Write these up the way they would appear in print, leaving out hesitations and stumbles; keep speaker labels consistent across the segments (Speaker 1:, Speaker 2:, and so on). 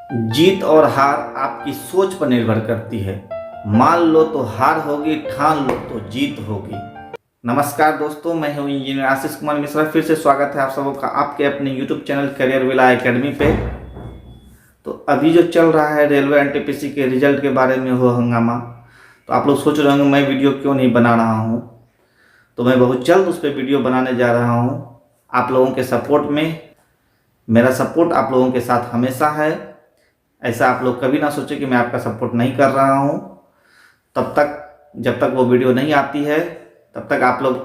Speaker 1: जीत और हार आपकी सोच पर निर्भर करती है। मान लो तो हार होगी, ठान लो तो जीत होगी। नमस्कार दोस्तों, मैं हूं इंजीनियर आशीष कुमार मिश्रा। फिर से स्वागत है आप सबों का आपके अपने YouTube channel career villa academy पे। तो अभी जो चल रहा है रेलवे एनटीपीसी के रिजल्ट के बारे में हो हंगामा, तो आप लोग सोच रहे होंगे मैं वीडियो क्यों नहीं बना रहा हूँ। तो मैं बहुत जल्द उस पर वीडियो बनाने जा रहा हूँ आप लोगों के सपोर्ट में। मेरा सपोर्ट आप लोगों के साथ हमेशा है। ऐसा आप लोग कभी ना सोचे कि मैं आपका सपोर्ट नहीं कर रहा हूँ। तब तक जब तक वो वीडियो नहीं आती है तब तक आप लोग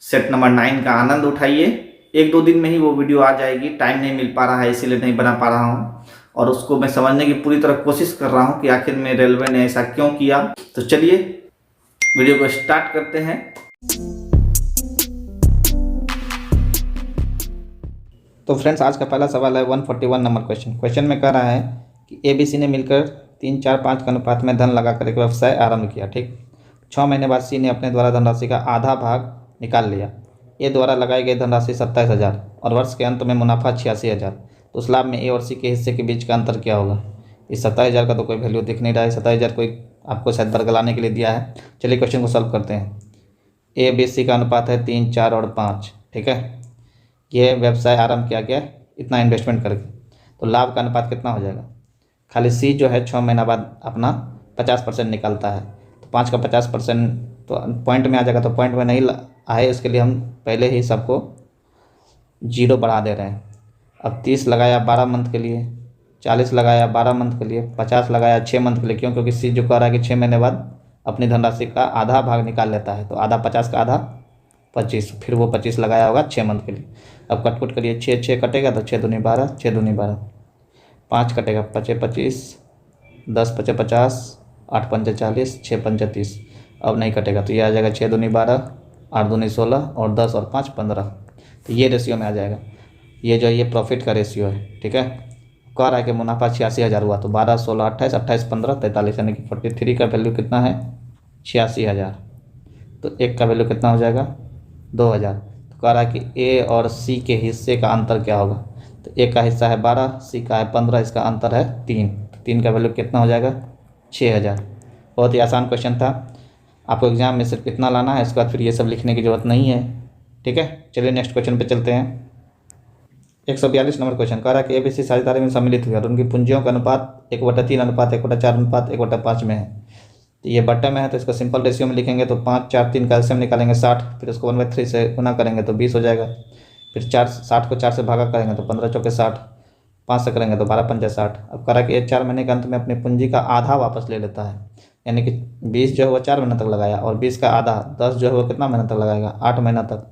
Speaker 1: सेट नंबर 9 का आनंद उठाइए। 1-2 दिन में ही वो वीडियो आ जाएगी। टाइम नहीं मिल पा रहा है इसीलिए नहीं बना पा रहा हूँ, और उसको मैं समझने की पूरी तरह कोशिश कर रहा हूँ कि आखिर में रेलवे ने ऐसा क्यों किया। तो चलिए वीडियो को स्टार्ट करते हैं। तो फ्रेंड्स, आज का पहला सवाल है 141 नंबर क्वेश्चन में कह रहा है कि ABC ने मिलकर 3, 4, 5 के अनुपात में धन लगाकर एक व्यवसाय आरंभ किया। ठीक, 6 महीने बाद C ने अपने द्वारा धनराशि का आधा भाग निकाल लिया। A द्वारा लगाई गई धनराशि 27,000 और वर्ष के अंत में मुनाफा 86,000। तो उस लाभ में A और C के हिस्से के बीच का अंतर क्या होगा। इस 27,000 का तो कोई वैल्यू दिख नहीं रहा है। 27,000 कोई आपको शायद बरगलाने के लिए दिया है। चलिए क्वेश्चन को सॉल्व करते हैं। ABC का अनुपात है 3, 4 और 5। ठीक है, ये व्यवसाय आरंभ किया गया इतना इन्वेस्टमेंट करके। तो लाभ का अनुपात कितना हो जाएगा। खाली C जो है 6 महीना बाद अपना 50% निकलता है, तो 5 का 50% तो पॉइंट में आ जाएगा। तो पॉइंट में नहीं आए इसके लिए हम पहले ही सबको 0 बढ़ा दे रहे हैं। अब 30 लगाया 12 मंथ के लिए, 40 लगाया 12 मंथ के लिए, 50 लगाया 6 मंथ के लिए। क्यों? क्योंकि C जो कह रहा है कि 6 महीने बाद अपनी धनराशि का आधा भाग निकाल लेता है। तो आधा 50 का आधा 25, फिर वो 25 लगाया होगा 6 मंथ के लिए। अब कटकुट करिए, 6 कटेगा तो 6 दूनी 12, 6 दूनी 12, 5 कटेगा 5 25, 10 5 50, 8 5 40, 6 5 30। अब नहीं कटेगा तो ये आ जाएगा 6 दूनी 12, 8 दूनी 16 और 10 और 5 15। तो ये रेशियो में आ जाएगा। ये जो ये प्रॉफिट का रेशियो है। ठीक है, कह रहा है कि मुनाफा 86,000 हुआ, तो 12 16 28 28 15 43, यानी कि 43 का वैल्यू कितना है 86,000। तो एक का वैल्यू कितना हो जाएगा 2,000। तो कह रहा है कि A और C के हिस्से का अंतर क्या होगा। तो A का हिस्सा है 12, C का है 15, इसका अंतर है 3। तो 3 का वैल्यू कितना हो जाएगा 6,000। बहुत ही आसान क्वेश्चन था। आपको एग्जाम में सिर्फ इतना लाना है, इसके बाद फिर ये सब लिखने की ज़रूरत नहीं है। ठीक है, चलिए नेक्स्ट क्वेश्चन पे चलते हैं। 142 नंबर क्वेश्चन कह रहा है कि ABC साझेदारी में सम्मिलित हुई और उनकी पूंजियों का अनुपात 1/3 अनुपात 1/4 अनुपात 1/5 में है। तो ये बट्टे में है तो इसको सिंपल रेशियो में लिखेंगे तो 5 4 3 का एलसीएम निकालेंगे 60, फिर उसको 1/3 से गुना करेंगे तो 20 हो जाएगा। फिर 60 को 4 से भागा करेंगे तो 15 चौके 60, 5 से करेंगे तो 12 पंजे 60। अब करा कि ये 4 महीने के अंत में अपनी पूंजी का आधा वापस ले लेता है, यानी कि 20 जो है वो 4 महीने तक लगाया और 20 का आधा 10 जो है वो कितना महीना तक लगाएगा 8 महीना तक।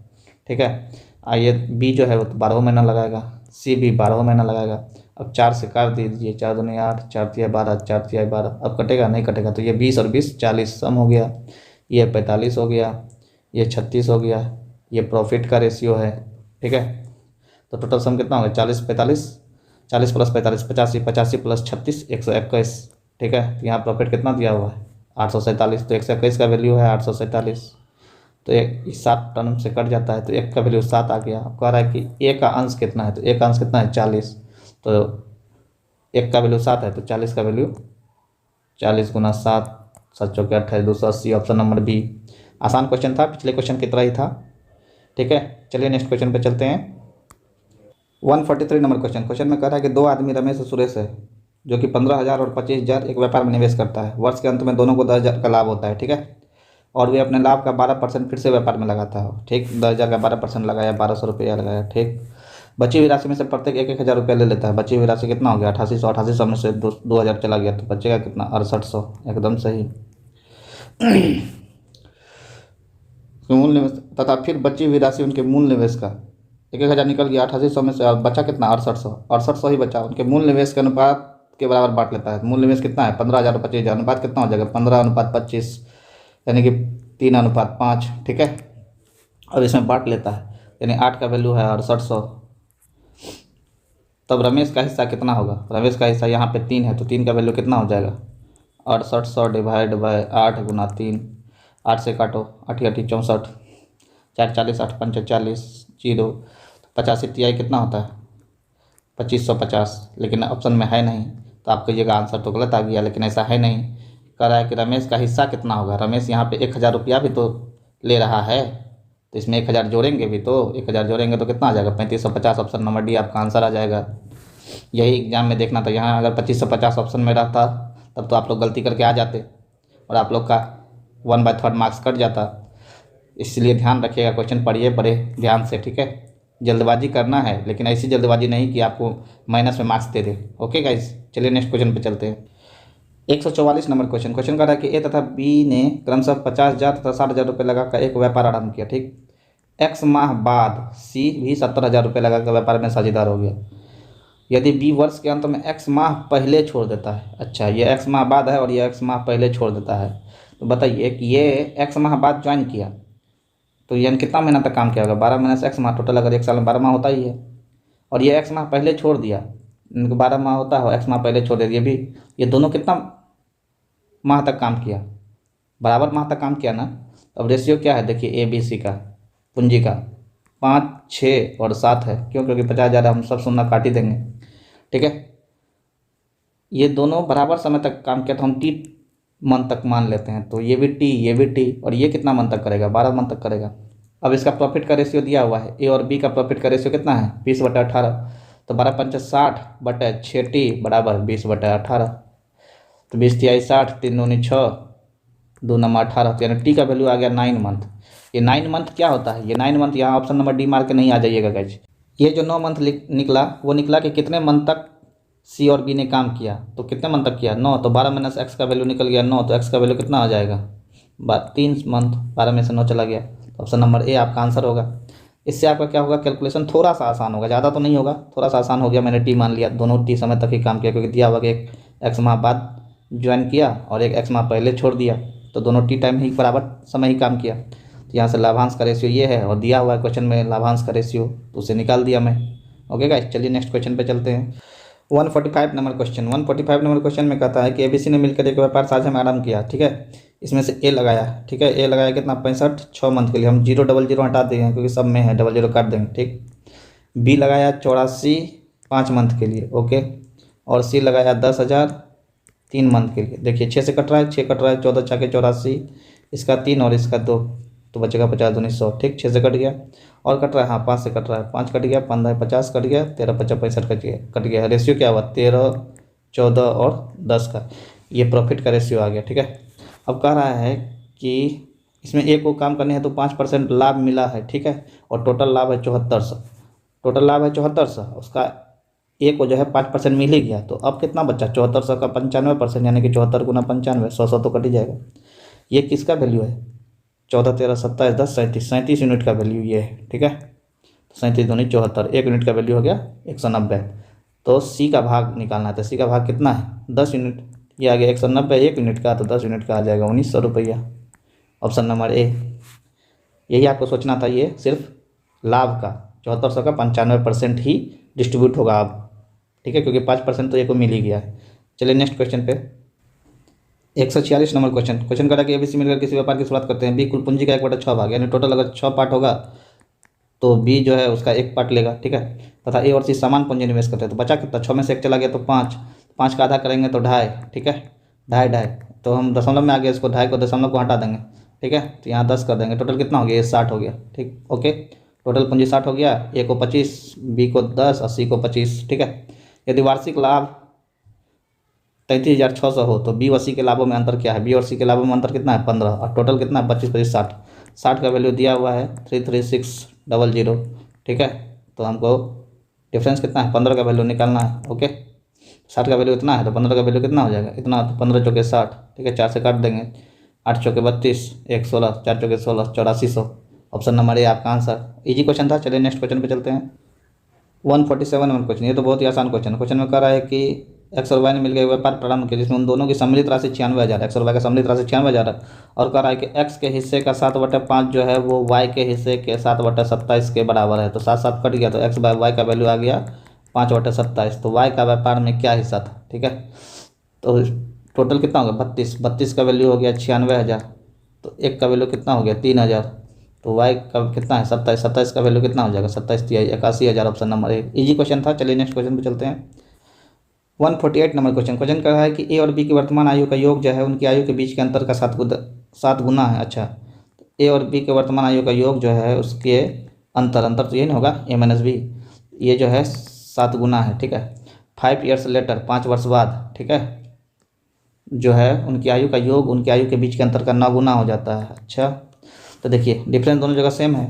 Speaker 1: ठीक है, ये B जो है वो 12 महीना लगाएगा, C भी 12 महीना लगाएगा। अब 4 से काट दीजिए, 4 दूनी 8, 4 तिया 12, 4 तिया 12। अब कटेगा नहीं कटेगा तो ये 20 और 20 40 सम हो गया, ये 45 हो गया, ये 36 हो गया। ये प्रॉफिट का रेशियो है। ठीक है, तो टोटल सम कितना होगा 40 45, 40 प्लस 45 85, 85 प्लस 36 121। ठीक है, तो यहाँ प्रॉफिट कितना दिया हुआ है 847। तो 121 का वैल्यू है 847। तो एक 7 टर्म से कट जाता है तो एक का वैल्यू 7 आ गया। अब कह रहा है कि A का अंश कितना है, तो A का अंश कितना है 40। तो एक का वैल्यू 7 है तो 40 का वैल्यू 40 गुना 7, 7 चौके 28, 280। Option number B। आसान क्वेश्चन था, पिछले क्वेश्चन की तरह ही था। ठीक है, चलिए नेक्स्ट क्वेश्चन पे चलते हैं। 143 नंबर क्वेश्चन में कह रहा है कि 2 आदमी रमेश और सुरेश है जो कि 15,000 और 25,000 एक व्यापार में निवेश करता है। वर्ष के अंत में दोनों को 10,000 का लाभ होता है। ठीक है, और वे अपने लाभ का 12% फिर से व्यापार में लगाता है। ठीक, 10,000 का 12% लगाया, 1200 रुपया लगाया। ठीक, बची हुई राशि में से प्रत्येक 1,000 रुपया ले लेता है। बची हुई राशि कितना हो गया 8800। 8800 में से 2,000 चला गया तो बचेगा कितना 6800। एकदम सही। मूल निवेश तथा फिर बची हुई राशि उनके मूल निवेश का 1,000 निकल गया 8800 में से, और बचा कितना 6800। 6800 ही बचा। उनके मूल निवेश के अनुपात के बराबर बांट लेता है। मूल निवेश कितना है 15,000 और 25,000, अनुपात कितना हो जाएगा 15:25, यानी कि 3:5। ठीक है, और इसमें बांट लेता है यानी 8 का वैल्यू है 6800। तब रमेश का हिस्सा कितना होगा। रमेश का हिस्सा यहाँ पे 3 है तो 3 का वैल्यू कितना हो जाएगा 6800 डिवाइड बाय 8 गुना 3। 8 से काटो, 8 8 64, 4 40, 8 5 40, 0। 85 तिहाई कितना होता है 2550, लेकिन ऑप्शन में है नहीं तो आप कहिएगा आंसर तो गलत आ गया, लेकिन ऐसा है नहीं। कह रहा है कि रमेश का हिस्सा कितना होगा। रमेश यहाँ पे 1000 रुपया भी तो ले रहा है, तो इसमें 1000 जोड़ेंगे भी, तो 1000 जोड़ेंगे तो कितना आ जाएगा 3550। ऑप्शन नंबर डी आपका आंसर आ जाएगा। यही एग्जाम में देखना था, यहाँ अगर 2550 ऑप्शन में रहता तब तो आप लोग गलती करके आ जाते और आप लोग का 1/3 मार्क्स कट जाता। इसलिए ध्यान रखिएगा, क्वेश्चन पढ़िए पढ़े ध्यान से, ठीक है। जल्दबाजी करना है, लेकिन ऐसी जल्दबाजी नहीं कि आपको माइनस में मार्क्स दे दे। ओके गाइस, चलिए नेक्स्ट क्वेश्चन पे चलते हैं। 144 नंबर क्वेश्चन कर रहा है कि ए तथा बी ने क्रमशः 50,000 तथा 60,000 रुपये लगाकर एक व्यापार आरंभ किया, ठीक। एक्स माह बाद सी भी 70,000 रुपये लगाकर व्यापार में साझेदार हो गया। यदि बी वर्ष के अंत में एक्स माह पहले छोड़ देता है, अच्छा ये एक्स माह बाद है और ये एक्स माह पहले छोड़ देता है, तो बताइए कि ये एक्स माह बाद ज्वाइन किया तो यानी कितना महीना तक काम किया होगा, 12 महीने से एक्स माह, टोटल अगर एक साल में 12 माह होता ही है। और ये एक्स माह पहले छोड़ दिया, इनको 12 माह होता है, एक्स माह पहले छोड़ दिया, ये भी, ये दोनों कितना माह तक काम किया, बराबर माह तक काम किया ना। अब रेशियो क्या है देखिए, ए बी सी का पूंजी का 5, 6 और 7 है। क्यों? क्योंकि 50,000 हम सब सुनना काट ही देंगे, ठीक है। ये दोनों बराबर समय तक काम किया तो हम टी मंथ तक मान लेते हैं, तो ये भी टी, ये भी टी, और ये कितना मंथ तक करेगा, 12 मंथ तक करेगा। अब इसका प्रॉफिट का रेशियो दिया हुआ है, ए और बी का प्रॉफिट का रेशियो कितना है 20/18, तो 12 पंच 60 बटे 6t बराबर 20/18, तो 20 तिहाई 60, 3 दूनी 6, 2 नंबर 18, तो यानी टी का वैल्यू आ गया 9 मंथ। ये 9 मंथ क्या होता है, ये 9 मंथ यहाँ ऑप्शन नंबर डी मार के नहीं आ जाइएगा गाइज। ये जो 9 मंथ निकला वो निकला कि कितने मंथ तक सी और बी ने काम किया, तो कितने मंथ तक किया 9, तो 12 महीने से एक्स का वैल्यू निकल गया 9, तो एक्स का वैल्यू कितना आ जाएगा 3 मंथ, 12 में से 9 चला गया, तो ऑप्शन नंबर ए आपका आंसर होगा। इससे आपका क्या होगा, कैलकुलेशन थोड़ा सा आसान होगा, ज़्यादा तो नहीं होगा, थोड़ा सा आसान हो गया। मैंने टी मान लिया, दोनों टी समय तक ही काम किया, क्योंकि दिया हुआ कि एक एक्स माह बाद ज्वाइन किया और एक एक्स माह पहले छोड़ दिया, तो दोनों टी टाइम ही बराबर समय ही काम किया। तो यहाँ से लाभांश का रेशियो ये है और दिया हुआ है क्वेश्चन में लाभांश का रेशियो, तो उसे निकाल दिया मैं। ओके गाइस, चलिए नेक्स्ट क्वेश्चन पे चलते हैं। 145 नंबर क्वेश्चन में कहता है कि एबीसी ने मिलकर एक व्यापार साझा में आरंभ किया, ठीक है। इसमें से ए लगाया, ठीक है, ए लगाया कितना 65 6 मंथ के लिए, हम 000 हटा देंगे क्योंकि सब में है, 00 काट देंगे, ठीक। बी लगाया 84 5 मंथ के लिए, ओके। और सी लगाया 10,000 3 मंथ के लिए। देखिए 6 से कट रहा है, 6 कट रहा है, 14 छके 84, इसका 3 और इसका 2, तो बचेगा 50 दूनी 100, ठीक। 6 से कट गया और कट रहा है, हाँ 5 से कट रहा है, 5 कट गया, 15 50 कट गया, 13 50 65 कट गया। रेशियो क्या हुआ 13 14 और 10 का, ये प्रॉफिट का रेशियो आ गया, ठीक है। अब कह रहा है कि इसमें एक को काम करने है तो 5% लाभ मिला है, ठीक है, और टोटल लाभ है 7400, टोटल लाभ है 7400, उसका एक को जो है 5% मिल ही गया, तो अब कितना बचा 7400 का 95%, यानी कि 74 गुना 95, 100 तो कट ही जाएगा। ये किसका वैल्यू है 14 13 27 10 37 यूनिट का वैल्यू ये है, ठीक है। तो 37 दूनी 74, 1 यूनिट का वैल्यू हो गया 190। तो सी का भाग निकालना है, तो सी का भाग कितना है 10 यूनिट, ये आ गया 190 1 यूनिट का, तो 10 यूनिट का आ जाएगा 1900 रुपया, ऑप्शन नंबर ए। यही आपको सोचना था, ये सिर्फ लाभ का 7400 का 95% ही डिस्ट्रीब्यूट होगा अब, ठीक है, क्योंकि 5% तो ये को मिल ही गया है। चलिए नेक्स्ट क्वेश्चन पे 146 नंबर क्वेश्चन कर रहा है कि एबीसी मिलकर किसी व्यापार की शुरुआत करते हैं। बी कुल पूंजी का 1/6 भाग, यानी टोटल अगर 6 पार्ट होगा तो बी जो है उसका 1 पार्ट लेगा, ठीक है। तथा ए और सी समान पूंजी निवेश करते हैं, तो बचा कितना 6 में से 1 चला गया तो 5, 5 का आधा करेंगे तो 2.5, ठीक है, 2.5, तो हम दशमलव में आ गया, इसको 2.5 को दशमलव को हटा देंगे, ठीक है, तो यहाँ 10 कर देंगे, टोटल कितना हो गया ये 60 हो गया, ठीक। ओके, टोटल पूंजी 60 हो गया, ए को 25, बी को 10 और सी को 25, ठीक है। यदि वार्षिक लाभ 33,600 हो तो बी और सी के लाभों में अंतर क्या है, बी और सी के लाभों में अंतर कितना है 15, और टोटल कितना है 25 25 60, 60 का वैल्यू दिया हुआ है 33600, ठीक है। तो हमको डिफरेंस कितना है 15 का वैल्यू निकालना है, ओके। 60 का वैल्यू इतना है तो 15 का वैल्यू कितना हो जाएगा इतना, तो 15 चौके 60, ठीक है, 4 से काट देंगे, 8 चौके 32, 1 16, 4 चौके 16, 8400, ऑप्शन नंबर ए आपका आंसर। इजी क्वेश्चन था। चलिए नेक्स्ट क्वेश्चन पे चलते हैं। 147 नंबर क्वेश्चन, ये तो बहुत ही आसान क्वेश्चन में कह रहा है कि एक्स और वाई ने मिलकर व्यापार प्रारंभ किया जिसमें उन दोनों की सम्मिलित राशि 96,000, एक्स और वाई का सम्मिलित राशि 96,000 है, और कह रहा है कि एक्स के हिस्से का 7/5 जो है वो वाई के हिस्से के 7/27 के बराबर है, तो 7 7 कट गया, तो एक्स बाय वाई का वैल्यू आ गया 5/27, तो वाई का व्यापार में क्या हिस्सा था, ठीक है। तो टोटल कितना हो गया 32 का वैल्यू हो गया 96,000, तो एक का वैल्यू कितना हो गया 3,000, तो वाई का कितना है 27 का वैल्यू कितना हो जाएगा 27 81,000, option number A. Easy question था। चलिए नेक्स्ट क्वेश्चन पे चलते हैं। 148 नंबर क्वेश्चन कर रहा है कि ए और बी की वर्तमान आयु का योग जो है उनकी आयु के बीच के अंतर का 7 गुना है। अच्छा, ए और बी के वर्तमान आयु का योग जो है उसके अंतर तो ये नहीं होगा ए माइनस बी, ये जो है 7 गुना है। ठीक है, 5 ईयर्स लेटर, 5 वर्ष बाद, ठीक है, जो है उनकी आयु का योग उनकी आयु के बीच के अंतर का 9 गुना हो जाता है। अच्छा, तो देखिए डिफरेंस दोनों जगह सेम है।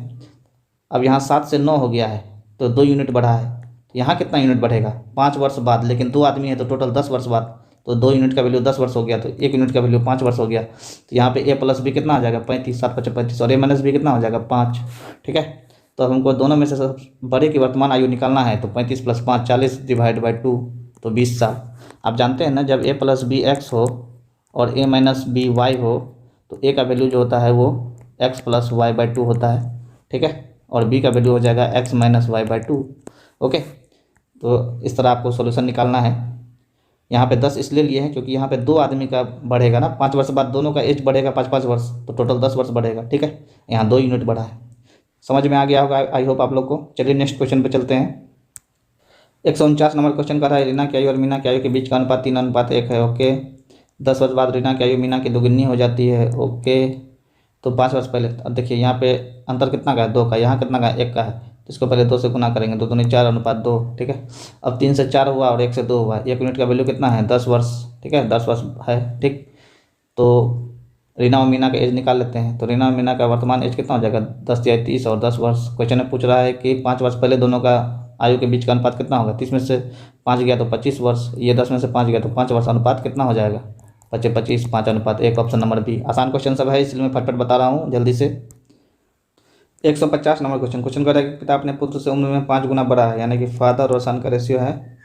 Speaker 1: अब यहाँ 7 से 9 हो गया है तो 2 यूनिट बढ़ा है। तो यहाँ कितना यूनिट बढ़ेगा? 5 वर्ष बाद, लेकिन 2 आदमी है तो टोटल 10 वर्ष बाद, तो 2 यूनिट का वैल्यू 10 वर्ष हो गया, तो 1 यूनिट का वैल्यू 5 वर्ष हो गया। तो यहाँ पे ए प्लस बी कितना आ जाएगा? 35, 7 5 35, और ए माइनस बी कितना हो जाएगा? 5। ठीक है, तो हमको दोनों में से सब बड़े की वर्तमान आयु निकालना है। तो 35 + 5 40 डिवाइड बाई 2, तो 20 साल। आप जानते हैं ना, जब ए प्लस बी एक्स हो और ए माइनस बी वाई हो तो ए का वैल्यू जो होता है वो एक्स प्लस वाई बाई 2 होता है। ठीक है, और बी का वैल्यू हो जाएगा x minus y by 2। Okay, तो इस तरह आपको सॉल्यूशन निकालना है। यहाँ पे 10 इसलिए लिए हैं क्योंकि यहाँ पे 2 आदमी का बढ़ेगा ना, 5 वर्ष बाद दोनों का एज बढ़ेगा 5-5 वर्ष, तो टोटल 10 वर्ष बढ़ेगा। ठीक है, यहाँ 2 यूनिट बढ़ा है। समझ में आ गया होगा आई होप आप लोग को। चलिए नेक्स्ट क्वेश्चन पे चलते हैं। 149 नंबर क्वेश्चन कर रहा है, रीना की आयु और मीना की आयु के बीच का अनुपात 3:1 है। ओके, 10 वर्ष बाद रीना की आयु मीना की दोगुनी हो जाती है। ओके, तो 5 वर्ष पहले, अब देखिए यहाँ पे अंतर कितना का है? 2 का। यहाँ कितना का है? 1 का है, तो इसको पहले 2 से गुना करेंगे, 2 दूनी 4:2। ठीक है, अब 3 से 4 हुआ और 1 से 2 हुआ। 1 यूनिट का वैल्यू कितना है? 10 वर्ष। ठीक है, 10 वर्ष है। ठीक, तो रीना और मीना का एज निकाल लेते हैं। तो रीना और मीना का वर्तमान एज कितना हो जाएगा? 10 या 30 और 10 वर्ष। क्वेश्चन में पूछ रहा है कि 5 वर्ष पहले दोनों का आयु के बीच का अनुपात कितना होगा? 30 में से 5 गया तो 25 वर्ष, ये 10 में से 5 गया तो 5 वर्ष। अनुपात कितना हो जाएगा? 25 5:1। Option number B. आसान क्वेश्चन सब है इसलिए मैं फटफट बता रहा हूँ जल्दी से। 150 नंबर क्वेश्चन कर रहा है कि पिता अपने पुत्र से उम्र में 5 गुना बड़ा है, यानी कि फादर और सन का रेशियो है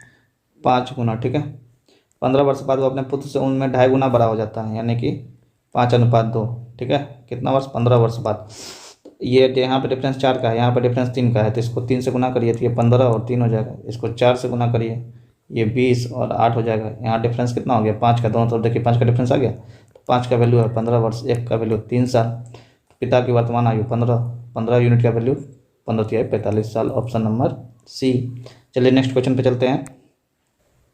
Speaker 1: 5 गुना। ठीक है, 15 वर्ष बाद वो अपने पुत्र से उम्र में 2.5 गुना बड़ा हो जाता है, यानी कि 5:2। ठीक है, कितना वर्ष? 15 वर्ष बाद। ये यहाँ पे डिफरेंस 4 का है, यहाँ पे डिफरेंस 3 का है, तो इसको 3 से गुना करिए तो ये 15 और 3 हो जाएगा। इसको 4 से गुना करिए, ये 20 और 8 हो जाएगा। यहाँ डिफरेंस कितना हो गया? 5 का। दोनों तरफ देखिए 5 का डिफरेंस आ गया, तो 5 का वैल्यू है 15 वर्ष, 1 का वैल्यू 3 साल। पिता की वर्तमान आयु 15 यूनिट का वैल्यू 15 × 45 साल। Option number C. चलिए नेक्स्ट क्वेश्चन पे चलते हैं।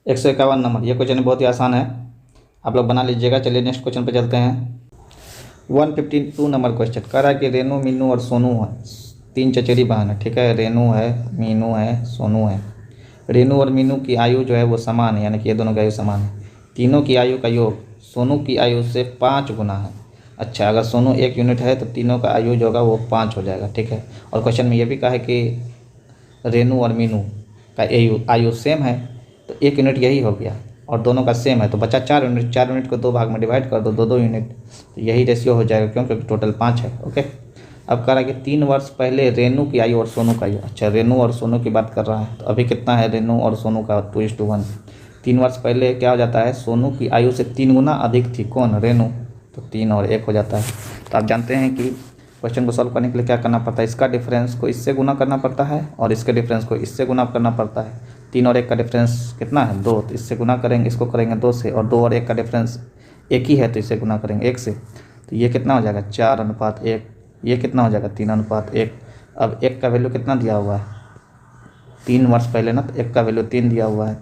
Speaker 1: 151 नंबर, ये क्वेश्चन बहुत ही आसान है, आप लोग बना लीजिएगा। चलिए नेक्स्ट क्वेश्चन पे चलते हैं। 152 नंबर क्वेश्चन कह रहा है कि रेनू, मीनू और सोनू है, 3 चचेरी बहन है। ठीक है, रेनू है, मीनू है, सोनू है। रेनू और मीनू की आयु जो है वो समान है, यानी कि ये दोनों की आयु समान है। तीनों की आयु का योग सोनू की आयु से 5 गुना है। अच्छा, अगर सोनू 1 यूनिट है तो तीनों का आयु जो होगा वो 5 हो जाएगा। ठीक है, और क्वेश्चन में ये भी कहा है कि रेनू और मीनू का आयु सेम है, तो 1 यूनिट यही हो गया और दोनों का सेम है, तो बचा 4 यूनिट। 4 यूनिट को 2 भाग में डिवाइड कर दो, 2 यूनिट, तो यही रेशियो हो जाएगा क्योंकि टोटल 5 है। ओके, अब कह रहा है कि 3 वर्ष पहले रेनू की आयु और सोनू का आयु। अच्छा, रेनू और सोनू की बात कर रहा है, तो अभी कितना है रेनू और सोनू का? 2:1। 3 वर्ष पहले क्या हो जाता है? सोनू की आयु से 3 गुना अधिक थी। कौन? रेनू। तो 3 और 1 हो जाता है। तो आप जानते हैं कि क्वेश्चन को सॉल्व करने के लिए क्या करना पड़ता है? इसका डिफरेंस को इससे गुना करना पड़ता है और इसके डिफरेंस को इससे गुना करना पड़ता है। 3 और 1 का डिफरेंस कितना है? 2, तो इससे गुना करेंगे, इसको करेंगे 2 से, और 2 और 1 का डिफरेंस 1 ही है तो इससे गुना करेंगे 1 से, तो ये कितना हो जाएगा? 4:1। ये कितना हो जाएगा? 3:1। अब 1 का वैल्यू कितना दिया हुआ है? 3 वर्ष पहले ना, तो 1 का वैल्यू 3 दिया हुआ है,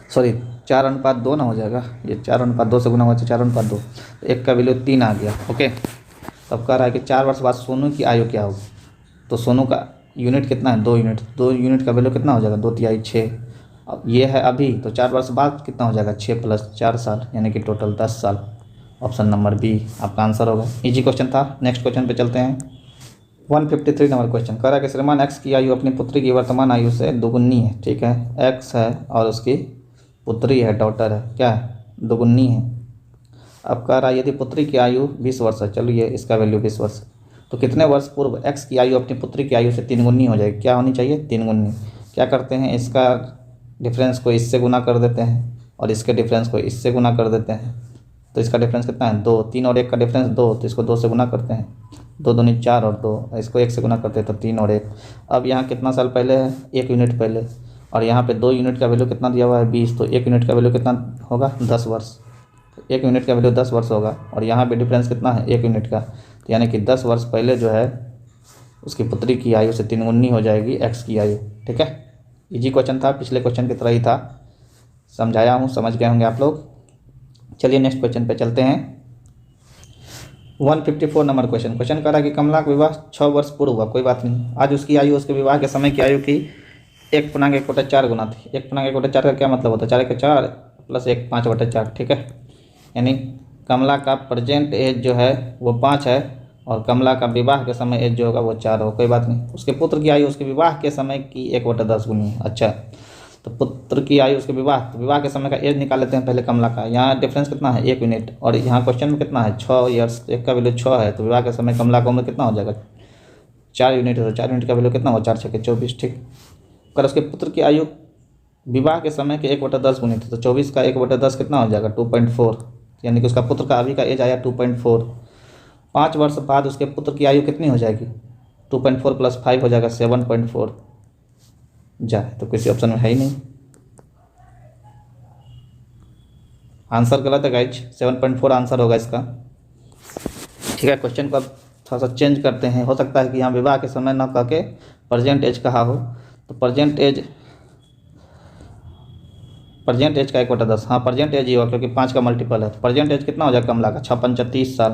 Speaker 1: सॉरी 4:2 ना हो जाएगा, ये 4:2 से गुना हुआ तो 4:2, तो 1 का वैल्यू 3 आ गया। ओके, तो अब कह रहा है कि 4 वर्ष बाद सोनू की आयु क्या होगी? तो सोनू का यूनिट कितना है? 2 यूनिट। 2 यूनिट का वैल्यू कितना हो जाएगा? 2 तिहाई 6। अब ये है अभी, तो 4 वर्ष बाद कितना हो जाएगा? 6 + 4 साल, यानी कि टोटल 10 साल। ऑप्शन नंबर बी आपका आंसर होगा। इजी क्वेश्चन था। नेक्स्ट क्वेश्चन पे चलते हैं। 153 नंबर क्वेश्चन कह रहा है कि श्रीमान एक्स की आयु अपनी पुत्री की वर्तमान आयु से दोगुनी है। ठीक है, एक्स है और उसकी पुत्री है, डॉटर है, क्या है? दोगुनी है। अब कह रहा है यदि पुत्री की आयु 20 वर्ष है, चलिए इसका वैल्यू 20 वर्ष, तो कितने वर्ष पूर्व एक्स की आयु अपनी पुत्री की आयु से 3 गुनी हो जाएगी? क्या होनी चाहिए? 3 गुनी। क्या करते हैं? इसका डिफरेंस को इससे गुना कर देते हैं और इसके डिफरेंस को इससे गुना कर देते हैं, तो इसका डिफरेंस कितना है? 2। 3 और 1 का डिफरेंस 2, तो इसको 2 से गुना करते हैं, 2 दूनी 4 और 2, इसको 1 से गुना करते हैं तो 3 और 1। अब यहाँ कितना साल पहले है? 1 यूनिट पहले, और यहाँ पे 2 यूनिट का वैल्यू कितना दिया हुआ है? 20, तो 1 यूनिट का वैल्यू कितना होगा? 10 वर्ष। 1 यूनिट का वैल्यू 10 वर्ष होगा, और यहाँ पे डिफरेंस कितना है? 1 यूनिट का, तो यानी कि 10 वर्ष पहले जो है उसकी पुत्री की आयु से 3 गुनी हो जाएगी एक्स की आयु। ठीक है, इजी क्वेश्चन था, पिछले क्वेश्चन की तरह ही था। समझाया हूँ, समझ गए होंगे आप लोग। चलिए नेक्स्ट क्वेश्चन पे चलते हैं। 154 नंबर क्वेश्चन कर रहा है कि कमला का विवाह 6 वर्ष पूर्व हुआ, कोई बात नहीं। आज उसकी आयु उसके विवाह के समय की आयु की 1/1/4 गुना थी। 1/1/4 का क्या मतलब होता है? 4/4 प्लस 1 5/4, ठीक है। यानी कमला का प्रेजेंट एज जो है वो 5 है और कमला का विवाह के समय एज जो होगा वो 4 हो, कोई बात नहीं। उसके पुत्र की आयु उसके विवाह के समय की 1/10 गुनी है। अच्छा, तो पुत्र की आयु उसके विवाह, तो विवाह के समय का एज निकाल लेते हैं पहले कमला का। यहाँ डिफरेंस कितना है? 1 यूनिट, और यहाँ क्वेश्चन में कितना है? 6 ईयर्स। एक का वैल्यू 6 है, तो विवाह के समय कमला का उम्र कितना हो जाएगा? 4 यूनिट है, तो 4 यूनिट का वैल्यू कितना हो? 4 छक्के 24, ठीक। अगर उसके पुत्र की आयु विवाह के समय के 1/10 गुनी थी, तो 24 का 1/10 कितना हो जाएगा? 2.4, यानी कि उसका पुत्र का अभी का एज आया 2.4। 5 वर्ष बाद उसके पुत्र की आयु कितनी हो जाएगी? 2.4 प्लस 5 हो जाएगा 7.4। जाए तो किसी ऑप्शन में है ही नहीं, आंसर गलत है गाइज। 7.4 आंसर होगा इसका, ठीक है। क्वेश्चन को अब थोड़ा सा चेंज करते हैं। हो सकता है कि यहाँ विवाह के समय न कह के प्रेजेंट एज कहा हो, तो प्रेजेंट एज का 1/10, हाँ प्रेजेंट एज ही होगा क्योंकि 5 का मल्टीपल है। तो प्रेजेंट एज कितना हो जाएगा कमला का? 6 × 30 साल।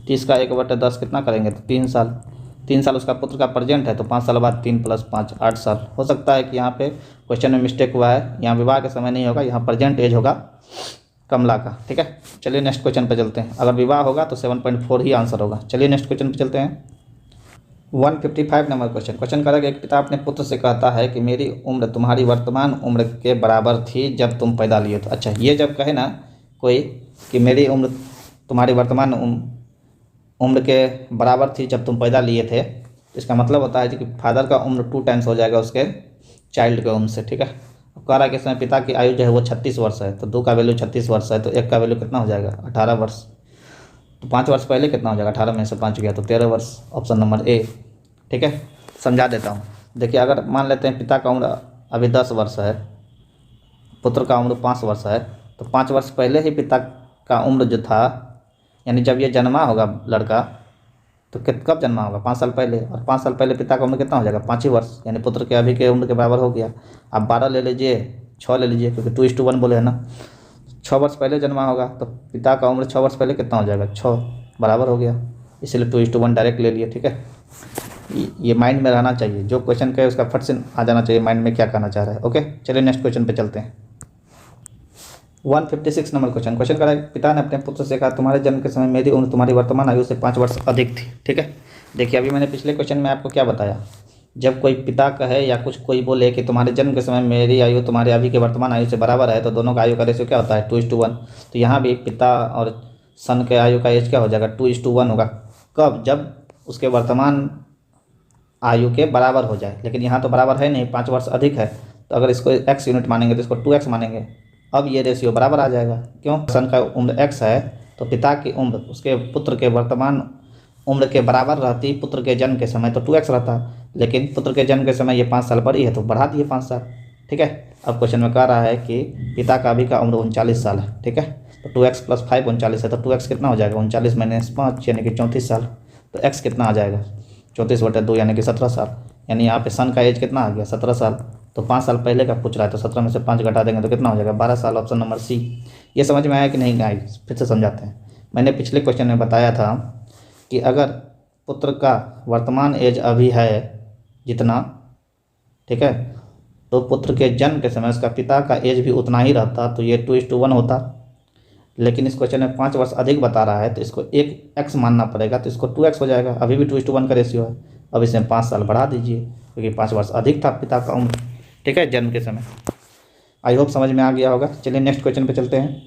Speaker 1: 30 का 1/10 कितना करेंगे? तो 3 साल। 3 साल उसका पुत्र का प्रेजेंट है, तो 5 साल बाद 3 + 5 8 साल। हो सकता है कि यहाँ पे क्वेश्चन में मिस्टेक हुआ है, यहाँ विवाह के समय नहीं होगा, यहाँ प्रेजेंट एज होगा कमला का, ठीक है। चलिए नेक्स्ट क्वेश्चन पे चलते हैं। अगर विवाह होगा तो 7.4 ही आंसर होगा। चलिए नेक्स्ट क्वेश्चन पे चलते हैं। 155 नंबर क्वेश्चन कर रहा है कि एक पिता अपने पुत्र से कहता है कि मेरी उम्र तुम्हारी वर्तमान उम्र के बराबर थी जब तुम पैदा लिए। तो अच्छा, ये जब कहे ना कोई कि मेरी उम्र तुम्हारी वर्तमान उम्र के बराबर थी जब तुम पैदा लिए थे, तो इसका मतलब होता है कि फादर का उम्र 2 टाइम्स हो जाएगा उसके चाइल्ड के उम्र से, ठीक है। कह रहा है कि इसमें पिता की आयु जो है वो 36 वर्ष है, तो 2 का वैल्यू 36 वर्ष है, तो 1 का वैल्यू कितना हो जाएगा? 18 वर्ष। तो 5 वर्ष पहले कितना हो जाएगा? 18 में से 5 गया तो 13 वर्ष, ऑप्शन नंबर ए, ठीक है। समझा देता हूँ। देखिए, अगर मान लेते हैं पिता का उम्र अभी 10 वर्ष है, पुत्र का उम्र 5 वर्ष है, तो 5 वर्ष पहले ही पिता का उम्र जो था, यानी जब ये जन्मा होगा लड़का, तो कब जन्मा होगा? 5 साल पहले, और 5 साल पहले पिता का उम्र कितना हो जाएगा? 5 ही वर्ष, यानी पुत्र के अभी के उम्र के बराबर हो गया। आप 12 ले लीजिए, 6 ले लीजिए, क्योंकि 2:1 बोले हैं ना। 6 वर्ष पहले जन्मा होगा तो पिता का उम्र 6 वर्ष पहले कितना हो जाएगा? 6 बराबर हो गया, इसलिए 2:1 डायरेक्ट ले लिए, ठीक है। ये माइंड में रहना चाहिए, जो क्वेश्चन कहे उसका फट से आ जाना चाहिए माइंड में क्या कहना चाह रहा है, ओके। चलिए नेक्स्ट क्वेश्चन पे चलते हैं। 156 नंबर क्वेश्चन कर रहा है पिता ने अपने पुत्र से कहा तुम्हारे जन्म के समय मेरी उम्र तुम्हारी वर्तमान आयु से 5 वर्ष अधिक थी, ठीक है। देखिए, अभी मैंने पिछले क्वेश्चन में आपको क्या बताया, जब कोई पिता कहे या कोई बोले कि तुम्हारे जन्म के समय मेरी आयु तुम्हारे अभी के वर्तमान आयु से बराबर है, तो दोनों का आयु का रेशियो क्या होता है? 2:1। तो यहाँ भी पिता और सन के आयु का एज क्या हो जाएगा? 2:1 होगा। कब? जब उसके वर्तमान आयु के बराबर हो जाए, लेकिन यहाँ तो बराबर है नहीं, 5 वर्ष अधिक है, तो अगर इसको x यूनिट मानेंगे तो इसको 2x मानेंगे। अब ये रेशियो बराबर आ जाएगा, क्यों? सन का उम्र x है, तो पिता की उम्र उसके पुत्र के वर्तमान उम्र के बराबर रहती पुत्र के जन्म के समय, तो 2x रहता, लेकिन पुत्र के जन्म के समय ये 5 साल बड़ी है, तो बढ़ा दिए 5 साल, ठीक है। अब क्वेश्चन में कह रहा है कि पिता का अभी का उम्र 39 साल है, ठीक है। तो 2x + 5 39 है, तो 2x कितना हो जाएगा? 39 - 5 यानी कि 34 साल। तो x कितना आ जाएगा? 34/2 यानी कि 17 साल। यानी यहाँ पे सन का एज कितना आ गया? 17 साल। तो 5 साल पहले का पूछ रहा है, तो 17 में से 5 घटा देंगे तो कितना हो जाएगा? 12 साल, ऑप्शन नंबर सी। ये समझ में आया कि नहीं गाइस? फिर से समझाते हैं। मैंने पिछले क्वेश्चन में बताया था कि अगर पुत्र का वर्तमान एज अभी है जितना, ठीक है, तो पुत्र के जन्म के समय उसका पिता का एज भी उतना ही रहता, तो ये 2:1 होता। लेकिन इस क्वेश्चन में 5 वर्ष अधिक बता रहा है, तो इसको 1x मानना पड़ेगा, तो इसको 2x हो जाएगा। अभी भी 2:1 का रेशियो है। अब इसमें 5 साल बढ़ा दीजिए, क्योंकि 5 वर्ष अधिक था पिता का उम्र, ठीक है, जन्म के समय। आई होप समझ में आ गया होगा। चलिए नेक्स्ट क्वेश्चन पे चलते हैं।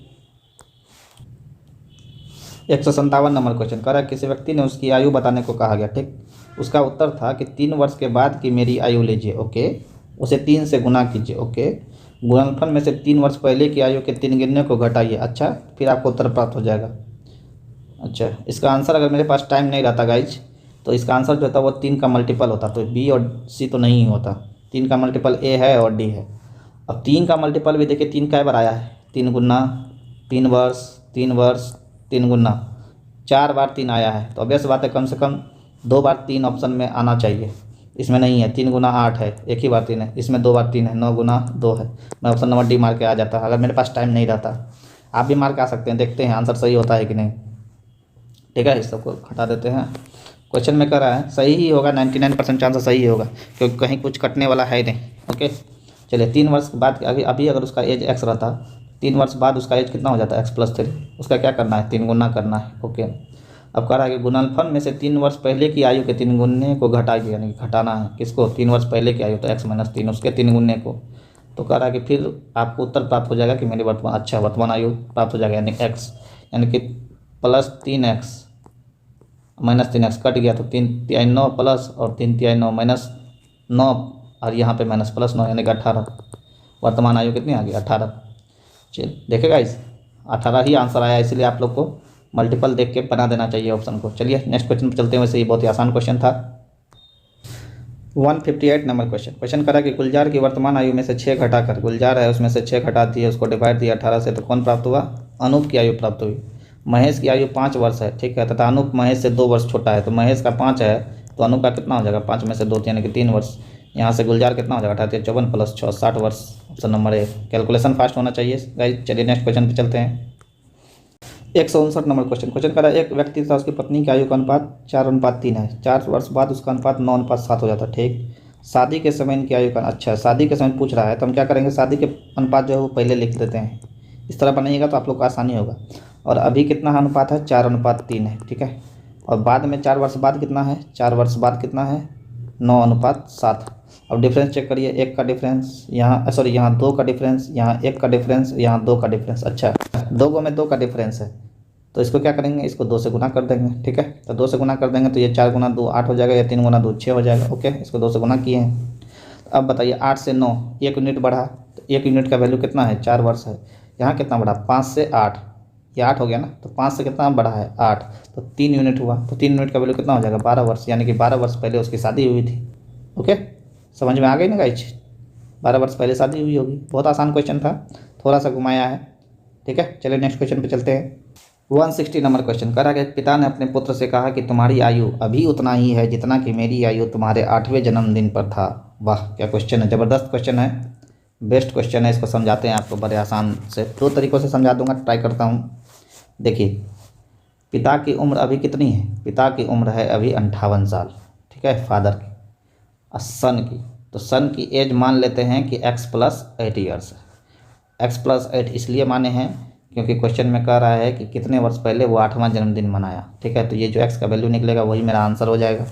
Speaker 1: 157 नंबर क्वेश्चन कर रहा है किसी व्यक्ति ने उसकी आयु बताने को कहा गया, ठीक। उसका उत्तर था कि 3 वर्ष के बाद की मेरी आयु लीजिए, ओके, उसे 3 से गुना कीजिए, ओके, गुणनफल में से 3 वर्ष पहले की आयु के 3 गिनने को घटाइए, अच्छा, फिर आपको उत्तर प्राप्त हो जाएगा। अच्छा, इसका आंसर अगर मेरे पास टाइम नहीं रहता गाइज, तो इसका आंसर जो होता है वो 3 का मल्टीपल होता, तो बी और सी तो नहीं होता। 3 का मल्टीपल ए है और डी है। अब 3 का मल्टीपल भी देखिए 3 कै बार आया है? 3 गुना, 3 वर्ष, 3 वर्ष, 3 गुना, 4 बार 3 आया है, तो ऑब्वियस बात है कम से कम 2 बार 3 ऑप्शन में आना चाहिए। इसमें नहीं है, 3 गुना 8 है, एक ही बार 3 है, इसमें 2 बार 3 है, 9 गुना 2 है। मैं ऑप्शन नंबर डी मार के आ जाता अगर मेरे पास टाइम नहीं रहता। आप भी मार के आ सकते हैं, देखते हैं आंसर सही होता है कि नहीं। ठीक है, इस सबको हटा देते हैं। क्वेश्चन में कर रहा है सही ही होगा, 99% चांस सही ही होगा, क्योंकि कहीं कुछ कटने वाला है नहीं। ओके, चलिए 3 वर्ष के बाद अभी अभी अगर उसका एज एक्स रहता, 3 वर्ष बाद उसका एज कितना हो जाता है, x+3। उसका क्या करना है, 3 गुना करना है। ओके, अब कह रहा है कि गुणनफल में से 3 वर्ष पहले की आयु के 3 गुने को घटाइए, यानी कि घटाना है किसको, 3 वर्ष पहले की आयु, तो x-3 उसके 3 गुने को। तो कह रहा है कि फिर आपको उत्तर प्राप्त हो जाएगा कि मेरी वर्तमान आयु प्राप्त हो जाएगा, यानी x, यानी कि +3x -3x कट गया, तो 3×3 = 9 प्लस और 3×3 = 9 माइनस 9, और यहाँ पे माइनस प्लस 9 यानी कि 18। वर्तमान आयु कितनी आ गई, 18। चलिए देखेगा, इस 18 ही आंसर आया, इसलिए आप लोग को मल्टीपल देख के बना देना चाहिए ऑप्शन को। चलिए नेक्स्ट क्वेश्चन पर चलते हैं। वैसे ये बहुत ही आसान क्वेश्चन था। 158 नंबर क्वेश्चन करा कि गुलजार की वर्तमान आयु में से 6 घटाकर, गुलजार है उसमें से 6 घटा दिए, उसको डिवाइड दिया 18 से, तो कौन प्राप्त हुआ, अनूप की आयु प्राप्त हुई। महेश की आयु 5 वर्ष है, ठीक है, तथा अनूप महेश से 2 वर्ष छोटा है। तो महेश का 5 है, तो अनूप का कितना हो जाएगा, 5 में से 2 यानी कि 3 वर्ष। यहाँ से गुलजार कितना हो जाएगा, 54 + 6 60 वर्ष। Option number A. Calculation fast होना चाहिए गाइस। चलिए नेक्स्ट क्वेश्चन पे चलते हैं। 159 नंबर क्वेश्चन करा, एक व्यक्ति तथा उसकी पत्नी की आयु का अनुपात 4:3 है। 4 वर्ष बाद उसका अनुपात 9:7 हो जाता है। ठीक, शादी के समय इनकी आयु का, अच्छा शादी के समय पूछ रहा है, तो हम क्या करेंगे, शादी के अनुपात जो है वो पहले लिख देते हैं। इस तरह बनाइएगा तो आप लोग को आसानी होगा। और अभी कितना अनुपात है, 4:3 है, ठीक है। और बाद में 4 वर्ष बाद कितना है, 4 वर्ष बाद कितना है, 9:7। अब डिफरेंस चेक करिए, 1 का डिफरेंस यहाँ, सॉरी यहाँ 2 का डिफरेंस, यहाँ 1 का डिफरेंस, यहाँ 2 का डिफरेंस। अच्छा, 2 में 2 का डिफरेंस है, तो इसको क्या करेंगे, इसको 2 से गुना कर देंगे। ठीक है, तो 2 से गुना कर देंगे तो ये 4 × 2 8 हो जाएगा, या 3 × 2 6 हो जाएगा। ओके, इसको 2 से गुना किए हैं। अब बताइए 8 से 9 1 यूनिट बढ़ा, तो 1 यूनिट का वैल्यू कितना है, 4 वर्ष है। यहाँ कितना बढ़ा, 5 से 8, ये 8 हो गया ना, तो 5 से कितना बढ़ा है, 8, तो 3 यूनिट हुआ, तो 3 यूनिट का वैल्यू कितना हो जाएगा, 12 वर्ष, यानी कि 12 वर्ष पहले उसकी शादी हुई थी। ओके, समझ में आ गई ना गाइस, 12 वर्ष पहले शादी हुई होगी। बहुत आसान क्वेश्चन था, थोड़ा सा घुमाया है। ठीक है, चलिए नेक्स्ट क्वेश्चन पे चलते हैं। 160 नंबर क्वेश्चन कह रहा है कि पिता ने अपने पुत्र से कहा कि तुम्हारी आयु अभी उतना ही है जितना कि मेरी आयु तुम्हारे 8वें जन्मदिन पर था। वाह क्या क्वेश्चन है, ज़बरदस्त क्वेश्चन है, बेस्ट क्वेश्चन है। इसको समझाते हैं आपको बड़े आसान से, 2 तरीक़ों से समझा दूंगा, ट्राई करता हूँ। देखिए, पिता की उम्र अभी कितनी है, पिता की उम्र है अभी 58 साल, ठीक है, फादर की। और सन की, तो सन की एज मान लेते हैं कि x+8 ईयर्स है। x+8 इसलिए माने हैं क्योंकि क्वेश्चन में कह रहा है कि कितने वर्ष पहले वो 8वां जन्मदिन मनाया। ठीक है, तो ये जो x का वैल्यू निकलेगा वही मेरा आंसर हो जाएगा।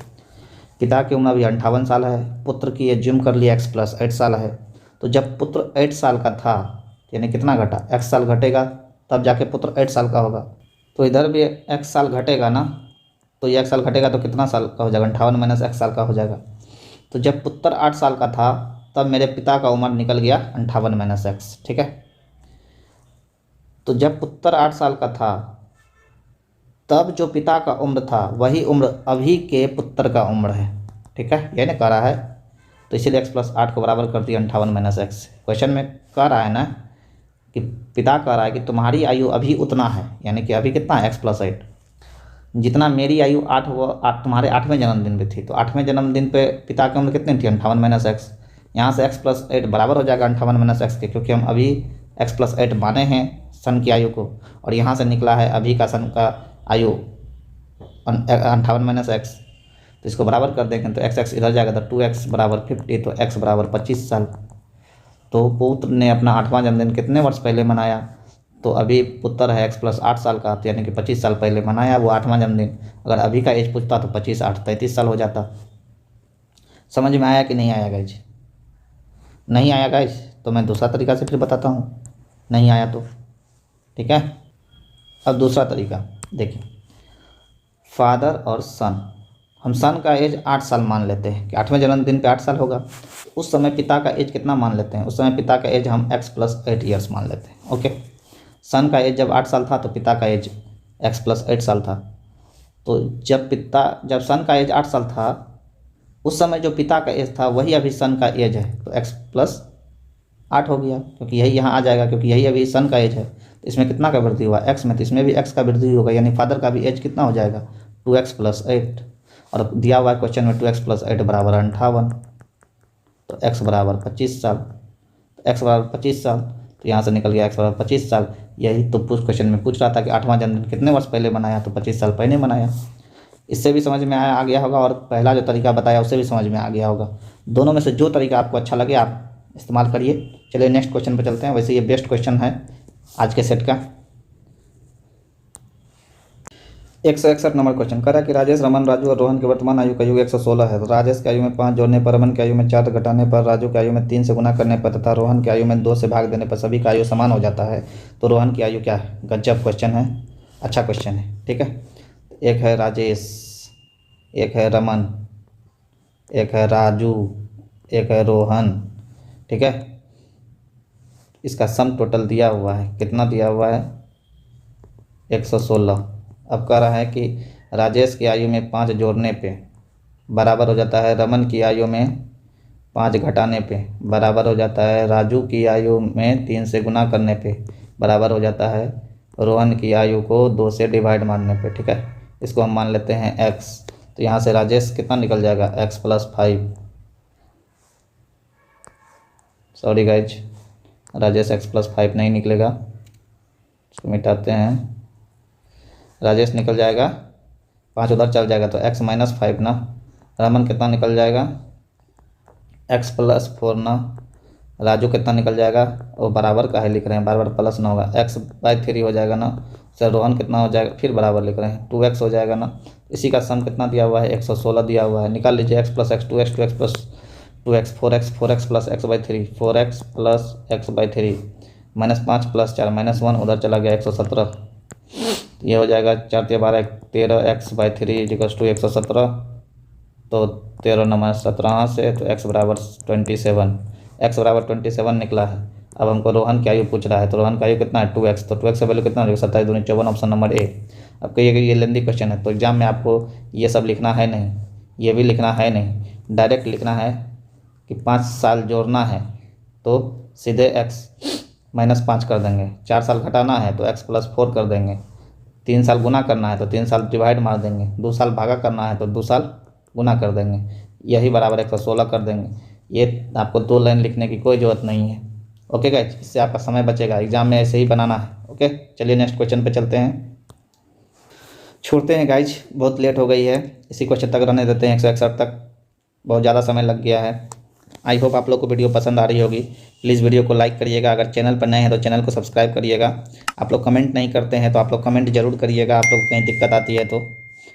Speaker 1: पिता की उम्र अभी 58 साल है, पुत्र की एज ज्यूम कर लिया x+8 साल है। तो जब पुत्र 8 साल का था, यानी कितना घटा, x साल घटेगा तब जाके पुत्र 8 साल का होगा। तो इधर भी x साल घटेगा ना, तो ये x साल घटेगा तो कितना साल का हो जाएगा, 58 - x साल का हो जाएगा। तो जब पुत्र 8 साल का था तब मेरे पिता का उम्र निकल गया 58 - x। ठीक है, तो जब पुत्र 8 साल का था तब जो पिता का उम्र था वही उम्र अभी के पुत्र का उम्र है। ठीक है, ये ना कह रहा है, तो इसीलिए x+8 को बराबर कर दिया 58 - x। क्वेश्चन में कह रहा है ना कि पिता कह रहा है कि तुम्हारी आयु अभी उतना है, यानी कि अभी कितना है, x+8, जितना मेरी आयु 8 तुम्हारे 8वें जन्मदिन पे थी। तो 8वें जन्मदिन पे पिता की उम्र कितनी थी, 58 - x। यहाँ से x+8 बराबर हो जाएगा 58 - x के, क्योंकि हम अभी x+8 माने हैं सन की आयु को, और यहाँ से निकला है अभी का सन का आयु 58 - x। तो इसको बराबर कर देंगे तो x इधर जाएगा, तो 2x = 50, तो x = 25 साल। तो पुत्र ने अपना 8वां जन्मदिन कितने वर्ष पहले मनाया, तो अभी पुत्र है x+8 साल का, तो यानी कि 25 साल पहले मनाया वो 8वां जन्मदिन। अगर अभी का एज पूछता तो 25 8 33 साल हो जाता। समझ में आया कि नहीं आया गाइज, नहीं आया गाइज तो मैं दूसरा तरीका से फिर बताता हूँ, नहीं आया तो ठीक है। अब दूसरा तरीका देखिए, फादर और सन, हम सन का एज 8 साल मान लेते हैं कि 8वें जन्मदिन पे 8 साल होगा। उस समय पिता का एज कितना मान लेते हैं, उस समय पिता का एज हम x+8 ईयर्स मान लेते हैं। ओके, सन का एज जब 8 साल था तो पिता का एज x+8 साल था। तो जब सन का एज 8 साल था उस समय जो पिता का एज था वही अभी सन का एज है, तो x+8 हो गया, क्योंकि यही यहाँ आ जाएगा, क्योंकि यही अभी सन का एज है। तो इसमें कितना का वृद्धि हुआ, x में, तो इसमें भी x का वृद्धि होगा, यानी फादर का भी एज कितना हो जाएगा, 2x + 8। और दिया हुआ है क्वेश्चन में 2x + 8 बराबर 58, तो x बराबर 25 साल, तो x बराबर 25 साल, तो यहाँ से निकल गया x बराबर 25 साल। यही तो क्वेश्चन में पूछ रहा था कि 8वां जन्मदिन कितने वर्ष पहले मनाया, तो 25 साल पहले मनाया। इससे भी समझ में आ गया होगा और पहला जो तरीका बताया उससे भी समझ में आ गया होगा। दोनों में से जो तरीका आपको अच्छा लगे आप इस्तेमाल करिए। चलिए नेक्स्ट क्वेश्चन पे चलते हैं। वैसे ये बेस्ट क्वेश्चन है आज के सेट का। 161 नंबर क्वेश्चन कह रहा है कि राजेश, रमन, राजू और रोहन की वर्तमान आयु का योग 116 है। तो राजेश की आयु में 5 जोड़ने पर, रमन की आयु में 4 घटाने पर, राजू की आयु में 3 से गुना करने पर तथा रोहन की आयु में 2 से भाग देने पर सभी का आयु समान हो जाता है। तो रोहन की आयु क्या है? गजब क्वेश्चन है, अच्छा क्वेश्चन है। ठीक है, एक है राजेश, एक है रमन, एक है राजू, एक है रोहन। ठीक है, इसका सम टोटल दिया हुआ है, कितना दिया हुआ है? 116। अब कह रहा है कि राजेश की आयु में 5 जोड़ने पे बराबर हो जाता है रमन की आयु में 5 घटाने पे बराबर हो जाता है राजू की आयु में 3 से गुना करने पे बराबर हो जाता है रोहन की आयु को 2 से डिवाइड मारने पे। ठीक है, इसको हम मान लेते हैं x। तो यहाँ से राजेश कितना निकल जाएगा? x + 5। Sorry guys, Rajesh x + 5 नहीं निकलेगा, इसको मिटाते हैं। राजेश निकल जाएगा, 5 उधर चल जाएगा तो x - 5 ना। रमन कितना निकल जाएगा? x + 4 ना। राजू कितना निकल जाएगा? वो बराबर का है लिख रहे हैं, बार बार प्लस ना होगा, x/3 हो जाएगा ना। सर रोहन कितना हो जाएगा? फिर बराबर लिख रहे हैं, 2x हो जाएगा ना। इसी का सम कितना दिया हुआ है? 116 दिया हुआ है। निकाल लीजिए, x + x 2x 2x + 2x 4x 4x + x/3 4x + x/3 -5 + 4 -1 उधर चला गया 117। ये हो जाएगा 4 × 12 13 x/3 = 117। तो 13 - 17 से तो x बराबर 27, x बराबर 27 निकला है। अब हमको रोहन की आयु पूछ रहा है, तो रोहन की आयु कितना है? 2x। तो 2x का वैल्यू कितना हो जाएगा? 27 दूनी 54, ऑप्शन नंबर ए। अब कहिएगा ये लेंदी क्वेश्चन है तो एग्जाम में आपको ये सब लिखना है नहीं, ये भी लिखना है नहीं, डायरेक्ट लिखना है कि 5 साल जोड़ना है तो सीधे x - 5 कर देंगे, 4 साल घटाना है तो x + 4 कर देंगे, 3 साल गुना करना है तो 3 साल डिवाइड मार देंगे, 2 साल भागा करना है तो 2 साल गुना कर देंगे, यही बराबर 116 कर देंगे। ये आपको 2 लाइन लिखने की कोई ज़रूरत नहीं है। ओके गाइज, इससे आपका समय बचेगा, एग्जाम में ऐसे ही बनाना है। ओके, चलिए नेक्स्ट क्वेश्चन पे चलते हैं। छोड़ते हैं गाइज, बहुत लेट हो गई है, इसी क्वेश्चन तक रहने देते हैं। 161 तक बहुत ज़्यादा समय लग गया है। आई होप आप लोग को वीडियो पसंद आ रही होगी। प्लीज़ वीडियो को लाइक करिएगा, अगर चैनल पर नए हैं तो चैनल को सब्सक्राइब करिएगा। आप लोग कमेंट नहीं करते हैं तो आप लोग कमेंट जरूर करिएगा। आप लोग को कहीं दिक्कत आती है तो,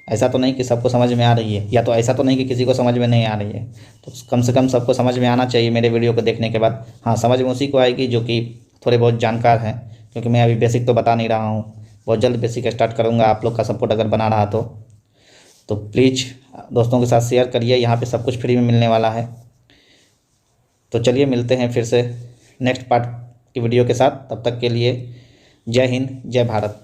Speaker 1: ऐसा तो नहीं कि सबको समझ में आ रही है, या तो ऐसा तो नहीं कि किसी को समझ में नहीं आ रही है, तो कम से कम सबको समझ में आना चाहिए मेरे वीडियो को देखने के बाद। हाँ, समझ में उसी को आएगी जो कि थोड़े बहुत जानकार हैं, क्योंकि मैं अभी बेसिक तो बता नहीं रहा हूँ, बहुत जल्द बेसिक स्टार्ट करूँगा। आप लोग का सपोर्ट अगर बना रहा तो प्लीज़ दोस्तों के साथ शेयर करिए, यहाँ पे सब कुछ फ्री में मिलने वाला है। तो चलिए मिलते हैं फिर से नेक्स्ट पार्ट की वीडियो के साथ, तब तक के लिए जय हिंद, जय भारत।